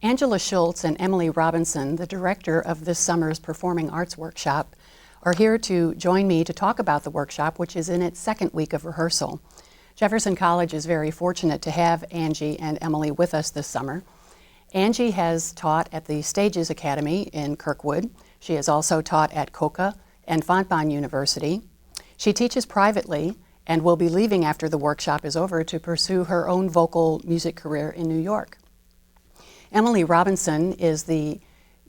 Angela Schulz and Emily Robinson, the director of this summer's Performing Arts Workshop, are here to join me to talk about the workshop, which is in its second week of rehearsal. Jefferson College is very fortunate to have Angie and Emily with us this summer. Angie has taught at the Stages Academy in Kirkwood. She has also taught at Coca and Fontbonne University. She teaches privately and will be leaving after the workshop is over to pursue her own vocal music career in New York. Emily Robinson is the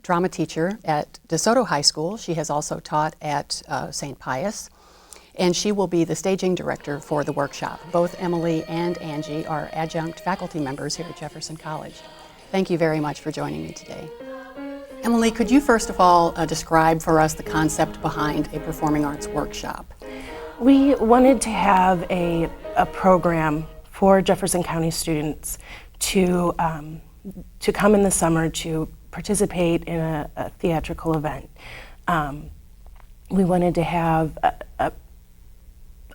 drama teacher at DeSoto High School. She has also taught at St. Pius, and she will be the staging director for the workshop. Both Emily and Angie are adjunct faculty members here at Jefferson College. Thank you very much for joining me today. Emily, could you first of all describe for us the concept behind a performing arts workshop? We wanted to have a program for Jefferson County students to come in the summer to participate in a theatrical event. We wanted to have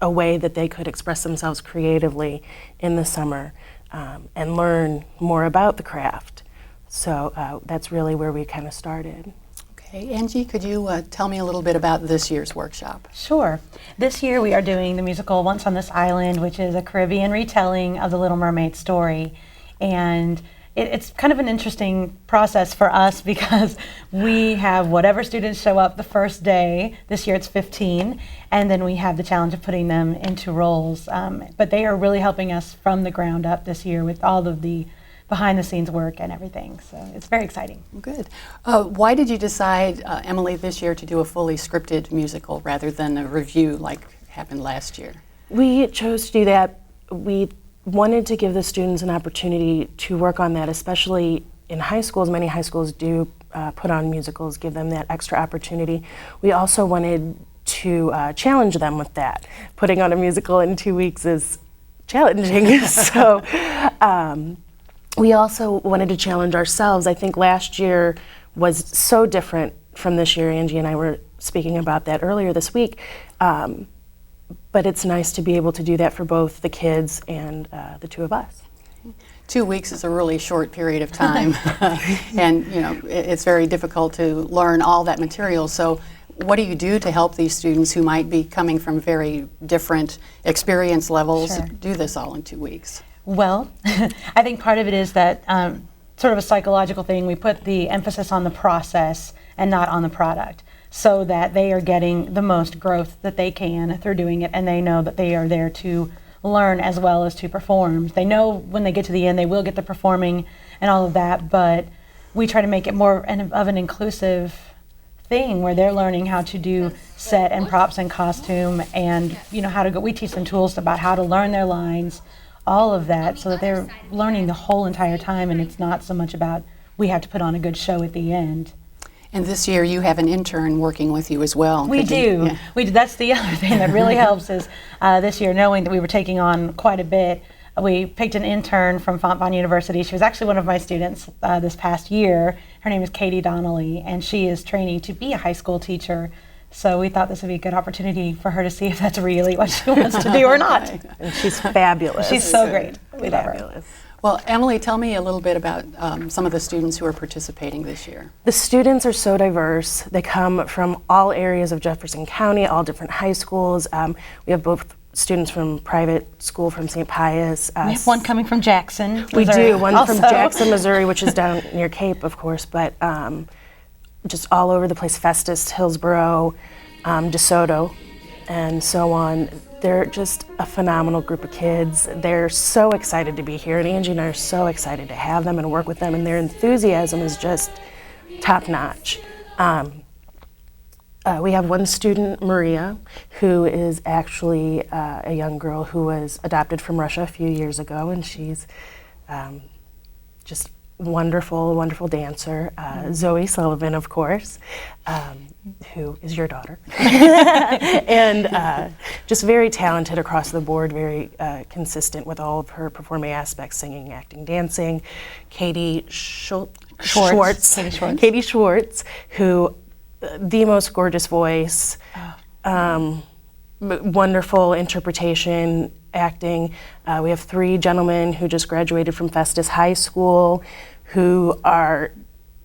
a way that they could express themselves creatively in the summer and learn more about the craft. So that's really where we kind of started. Okay, Angie, could you tell me a little bit about this year's workshop? Sure. This year we are doing the musical Once on This Island, which is a Caribbean retelling of the Little Mermaid story. And it's kind of an interesting process for us because we have whatever students show up the first day. This year it's 15, and then we have the challenge of putting them into roles. But they are really helping us from the ground up this year with all of the behind-the-scenes work and everything. So it's very exciting. Good. Why did you decide, Emily, this year to do a fully scripted musical rather than a review like happened last year? We chose to do that. We wanted to give the students an opportunity to work on that, especially in high schools. Many high schools do put on musicals, give them that extra opportunity. We also wanted to challenge them with that. Putting on a musical in 2 weeks is challenging. So we also wanted to challenge ourselves. I think last year was so different from this year. Angie and I were speaking about that earlier this week. But it's nice to be able to do that for both the kids and the two of us. 2 weeks is a really short period of time, and it's very difficult to learn all that material. So what do you do to help these students who might be coming from very different experience levels do this all in 2 weeks? Well, I think part of it is that sort of a psychological thing. We put the emphasis on the process and not on the product, so that they are getting the most growth that they can through doing it, and they know that they are there to learn as well as to perform. They know when they get to the end they will get the performing and all of that, but we try to make it more of an inclusive thing where they're learning how to do set and props and costume and how to go. We teach them tools about how to learn their lines, all of that, so that they're learning the whole entire time, and it's not so much about we have to put on a good show at the end. And this year you have an intern working with you as well. We do. That's the other thing that really helps is this year, knowing that we were taking on quite a bit, we picked an intern from Fontbonne University. She was actually one of my students this past year. Her name is Katie Donnelly, and she is training to be a high school teacher. So we thought this would be a good opportunity for her to see if that's really what she wants to do or not. And she's fabulous. She's so great. We love her. Well, Emily, tell me a little bit about some of the students who are participating this year. The students are so diverse. They come from all areas of Jefferson County, all different high schools. We have both students from private school from St. Pius. We have one coming from Jackson, We Missouri. do, one also from Jackson, Missouri, which is down near Cape, of course, but just all over the place, Festus, Hillsborough, DeSoto, and so on. They're just a phenomenal group of kids. They're so excited to be here, and Angie and I are so excited to have them and work with them, and their enthusiasm is just top-notch. We have one student, Maria, who is actually a young girl who was adopted from Russia a few years ago, and she's just wonderful dancer. Zoe Sullivan, of course, who is your daughter, and just very talented across the board, very consistent with all of her performing aspects, singing, acting, dancing. Katie Schwartz, who the most gorgeous voice, wonderful interpretation, acting. We have three gentlemen who just graduated from Festus High School who are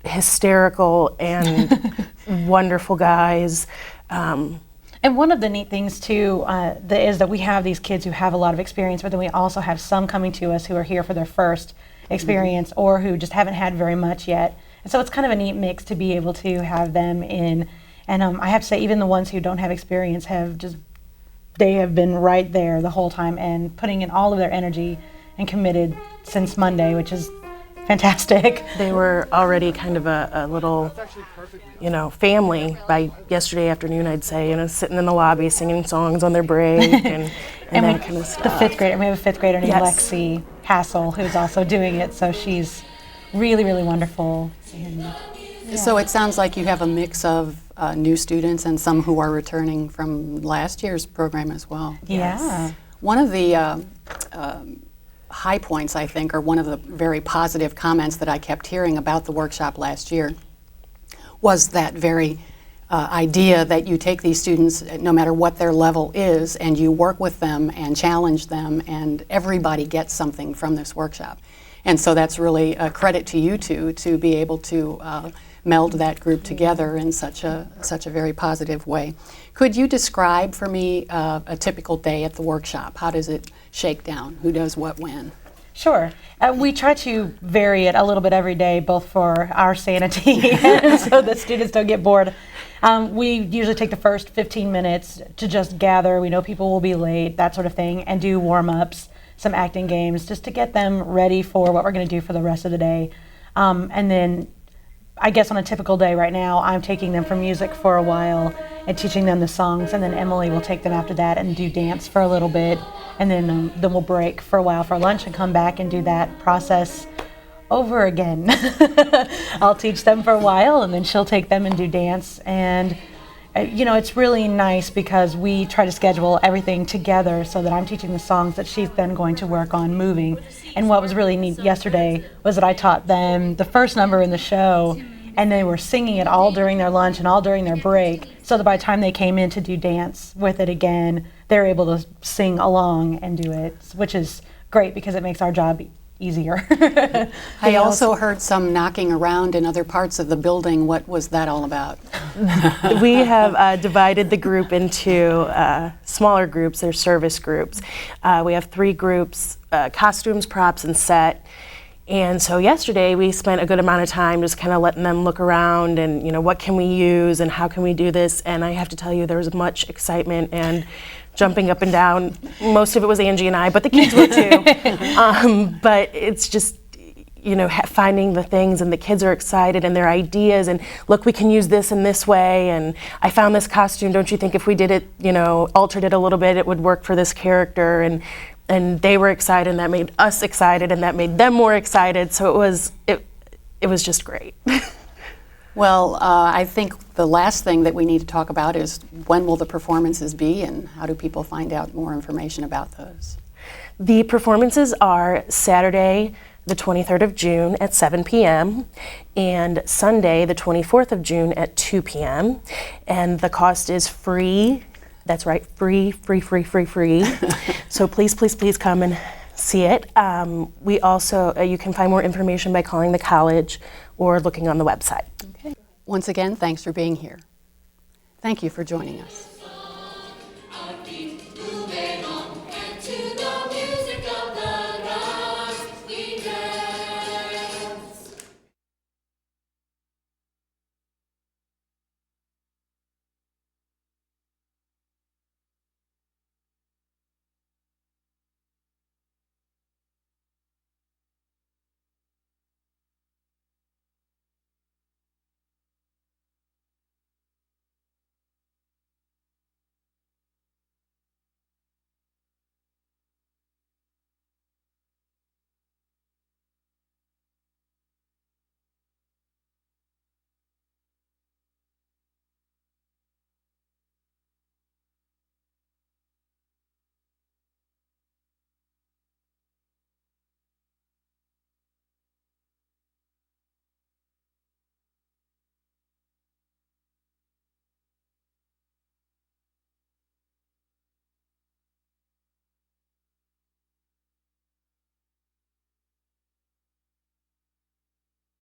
hysterical and wonderful guys. And one of the neat things too is that we have these kids who have a lot of experience, but then we also have some coming to us who are here for their first experience or who just haven't had very much yet. And so it's kind of a neat mix to be able to have them in. And I have to say, even the ones who don't have experience they have been right there the whole time and putting in all of their energy and committed since Monday, which is fantastic. They were already kind of a little, family by yesterday afternoon, I'd say, sitting in the lobby singing songs on their break and that kind of stuff. The fifth grader, we have a fifth grader named Yes. Lexi Hassel who's also doing it, so she's really, really wonderful. And, So it sounds like you have a mix of new students and some who are returning from last year's program as well. yeah. One of the high points, I think, or one of the very positive comments that I kept hearing about the workshop last year was that very idea that you take these students, no matter what their level is, and you work with them and challenge them, and everybody gets something from this workshop. And so that's really a credit to you two to be able to meld that group together in such a very positive way. Could you describe for me a typical day at the workshop? How does it shake down? Who does what when? Sure. We try to vary it a little bit every day, both for our sanity and so the students don't get bored. We usually take the first 15 minutes to just gather. We know people will be late, that sort of thing, and do warm-ups, some acting games, just to get them ready for what we're going to do for the rest of the day. And then I guess on a typical day right now, I'm taking them from music for a while and teaching them the songs, and then Emily will take them after that and do dance for a little bit, and then we'll break for a while for lunch and come back and do that process over again. I'll teach them for a while, and then she'll take them and do dance, and it's really nice because we try to schedule everything together so that I'm teaching the songs that she's then going to work on moving. And what was really neat yesterday was that I taught them the first number in the show, and they were singing it all during their lunch and all during their break, so that by the time they came in to do dance with it again, they're able to sing along and do it, which is great because it makes our job easier. I also heard some knocking around in other parts of the building. What was that all about? We have divided the group into smaller groups. They're service groups. We have 3 groups, costumes, props, and set. And so yesterday we spent a good amount of time just kind of letting them look around and, what can we use and how can we do this? And I have to tell you, there was much excitement and jumping up and down. Most of it was Angie and I, but the kids were too. But it's just, finding the things, and the kids are excited and their ideas, and look, we can use this in this way, and I found this costume, don't you think if we did it, altered it a little bit, it would work for this character, and they were excited, and that made us excited, and that made them more excited, so it was just great. Well, I think the last thing that we need to talk about is when will the performances be, and how do people find out more information about those? The performances are Saturday, the 23rd of June at 7 p.m. and Sunday, the 24th of June at 2 p.m. And the cost is free. That's right, free. So please come and see it. We also, you can find more information by calling the college or looking on the website. Okay. Once again, thanks for being here. Thank you for joining us.